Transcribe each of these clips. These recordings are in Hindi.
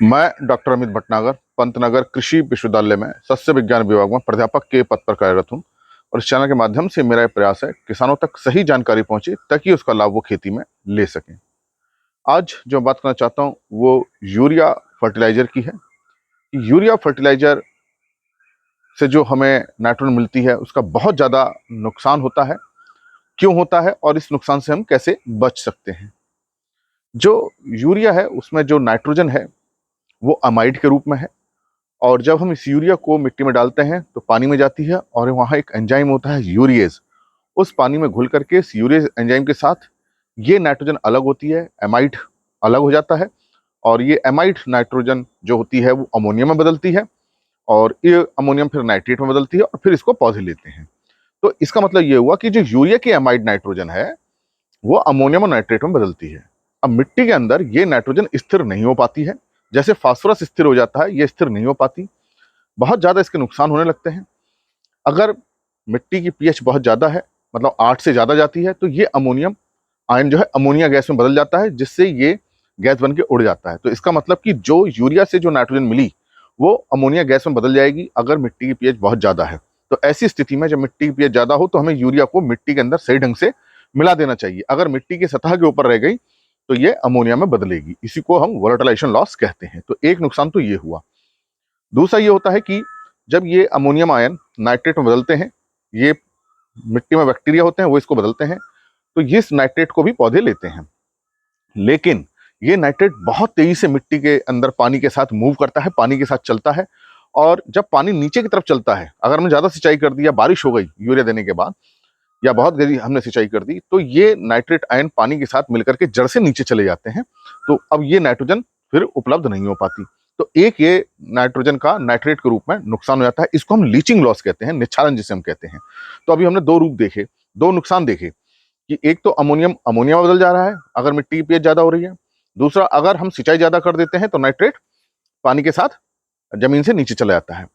मैं डॉक्टर अमित भटनागर पंतनगर कृषि विश्वविद्यालय में सस्य विज्ञान विभाग में प्राध्यापक के पद पर कार्यरत हूँ। और इस चैनल के माध्यम से मेरा ये प्रयास है किसानों तक सही जानकारी पहुंचे ताकि उसका लाभ वो खेती में ले सकें। आज जो बात करना चाहता हूँ वो यूरिया फर्टिलाइजर की है। यूरिया फर्टिलाइजर से जो हमें नाइट्रोजन मिलती है उसका बहुत ज़्यादा नुकसान होता है। क्यों होता है और इस नुकसान से हम कैसे बच सकते हैं? जो यूरिया है उसमें जो नाइट्रोजन है वो अमाइड के रूप में है। और जब हम इस यूरिया को मिट्टी में डालते हैं तो पानी में जाती है और वहाँ एक एंजाइम होता है यूरिएज। उस पानी में घुल करके इस यूरिएज एंजाइम के साथ ये नाइट्रोजन अलग होती है, एमाइड अलग हो जाता है। और ये एमाइड नाइट्रोजन जो होती है वो अमोनियम में बदलती है और ये अमोनियम फिर नाइट्रेट में बदलती है और फिर इसको पौधे लेते हैं। तो इसका मतलब ये हुआ कि जो यूरिया की एमाइड नाइट्रोजन है वो अमोनियम और नाइट्रेट में बदलती है। अब मिट्टी के अंदर ये नाइट्रोजन स्थिर नहीं हो पाती है। जैसे फास्फोरस स्थिर हो जाता है ये स्थिर नहीं हो पाती। बहुत ज़्यादा इसके नुकसान होने लगते हैं। अगर मिट्टी की पीएच बहुत ज़्यादा है, मतलब 8 से ज़्यादा जाती है, तो ये अमोनियम आयन जो है अमोनिया गैस में बदल जाता है, जिससे ये गैस बन के उड़ जाता है। तो इसका मतलब कि जो यूरिया से जो नाइट्रोजन मिली वो अमोनिया गैस में बदल जाएगी अगर मिट्टी की पीएच बहुत ज़्यादा है। तो ऐसी स्थिति में जब मिट्टी की पीएच ज़्यादा हो तो हमें यूरिया को मिट्टी के अंदर सही ढंग से मिला देना चाहिए। अगर मिट्टी की सतह के ऊपर रह गई तो ये अमोनिया में बदलेगी। इसी को हम वोलेटिलाइजेशन लॉस कहते हैं। तो एक नुकसान तो ये हुआ। दूसरा ये होता है कि जब ये अमोनियम आयन नाइट्रेट में बदलते हैं, ये मिट्टी में बैक्टीरिया होते हैं वो इसको बदलते हैं, तो इस नाइट्रेट को भी पौधे लेते हैं। लेकिन ये नाइट्रेट बहुत तेजी से मिट्टी के अंदर पानी के साथ मूव करता है, पानी के साथ चलता है। और जब पानी नीचे की तरफ चलता है, अगर हमने ज़्यादा सिंचाई कर दी या बारिश हो गई यूरिया देने के बाद, या बहुत गहरी हमने सिंचाई कर दी, तो ये नाइट्रेट आयन पानी के साथ मिलकर के जड़ से नीचे चले जाते हैं। तो अब ये नाइट्रोजन फिर उपलब्ध नहीं हो पाती। तो एक ये नाइट्रोजन का नाइट्रेट के रूप में नुकसान हो जाता है। इसको हम लीचिंग लॉस कहते हैं, निच्छालन जिसे हम कहते हैं। तो अभी हमने दो रूप देखे, दो नुकसान देखे कि एक तो अमोनियम अमोनिया में बदल जा रहा है अगर मिट्टी की पीएच ज्यादा हो रही है। दूसरा, अगर हम सिंचाई ज्यादा कर देते हैं तो नाइट्रेट पानी के साथ जमीन से नीचे चला जाता है।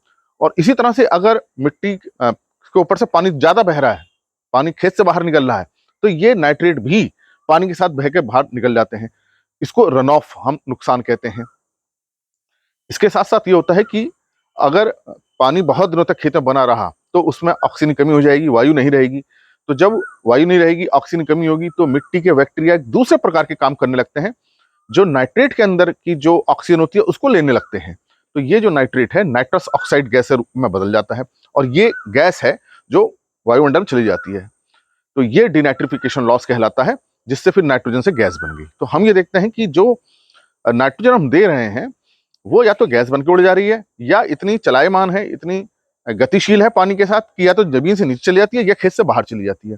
और इसी तरह से अगर मिट्टी के ऊपर से पानी ज्यादा बह रहा है, पानी खेत से बाहर निकल रहा है, तो ये नाइट्रेट भी पानी के साथ बह के बाहर निकल जाते हैं। इसको रन ऑफ हम नुकसान कहते हैं। इसके साथ साथ ये होता है कि अगर पानी बहुत दिनों तक खेत में बना रहा तो उसमें ऑक्सीजन की कमी हो जाएगी, वायु नहीं रहेगी। तो जब वायु नहीं रहेगी, ऑक्सीजन की कमी होगी, तो मिट्टी के बैक्टीरिया दूसरे प्रकार के काम करने लगते हैं, जो नाइट्रेट के अंदर की जो ऑक्सीजन होती है उसको लेने लगते हैं। तो ये जो नाइट्रेट है नाइट्रस ऑक्साइड गैस के रूप में बदल जाता है और ये गैस है जो वायुमंडल में चली जाती है। तो ये डिनाइट्रिफिकेशन लॉस कहलाता है, जिससे फिर नाइट्रोजन से गैस बन गई। तो हम ये देखते हैं कि जो नाइट्रोजन हम दे रहे हैं वो या तो गैस बन के उड़ जा रही है, या इतनी चलायमान है, इतनी गतिशील है पानी के साथ कि या तो जमीन से नीचे चली जाती है या खेत से बाहर चली जाती है।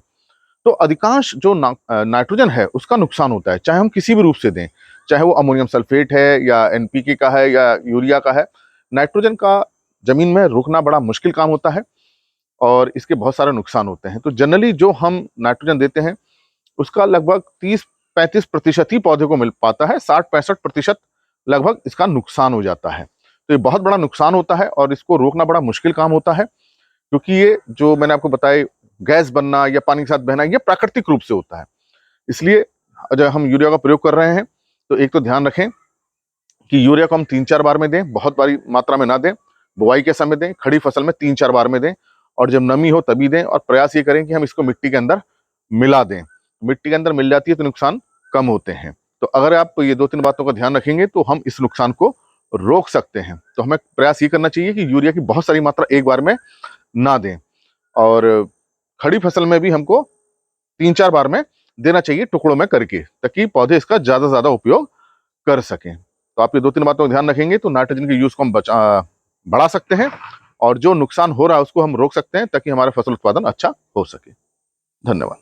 तो अधिकांश जो नाइट्रोजन है उसका नुकसान होता है, चाहे हम किसी भी रूप से दें, चाहे वो अमोनियम सल्फेट है या एनपीके का है या यूरिया का है। नाइट्रोजन का जमीन में रोकना बड़ा मुश्किल काम होता है और इसके बहुत सारे नुकसान होते हैं। तो जनरली जो हम नाइट्रोजन देते हैं उसका लगभग 30-35% ही पौधे को मिल पाता है, 60-65% लगभग इसका नुकसान हो जाता है। तो ये बहुत बड़ा नुकसान होता है और इसको रोकना बड़ा मुश्किल काम होता है, क्योंकि ये जो मैंने आपको बताया गैस बनना या पानी के साथ बहना ये प्राकृतिक रूप से होता है। इसलिए जब हम यूरिया का प्रयोग कर रहे हैं तो एक तो ध्यान रखें कि यूरिया को हम 3-4 बार में दें, बहुत बड़ी मात्रा में ना दें। बुआई के समय दें, खड़ी फसल में 3-4 बार में दें, और जब नमी हो तभी दें। और प्रयास ये करें कि हम इसको मिट्टी के अंदर मिला दें। मिट्टी के अंदर मिल जाती है तो नुकसान कम होते हैं। तो अगर आप ये 2-3 बातों का ध्यान रखेंगे तो हम इस नुकसान को रोक सकते हैं। तो हमें प्रयास ये करना चाहिए कि यूरिया की बहुत सारी मात्रा एक बार में ना दें, और खड़ी फसल में भी हमको 3-4 बार में देना चाहिए, टुकड़ों में करके, ताकि पौधे इसका ज्यादा से ज्यादा उपयोग कर सकें। तो आप ये 2-3 बातों का ध्यान रखेंगे तो नाइट्रोजन के यूज को हम बढ़ा सकते हैं और जो नुकसान हो रहा है उसको हम रोक सकते हैं, ताकि हमारा फसल उत्पादन अच्छा हो सके। धन्यवाद।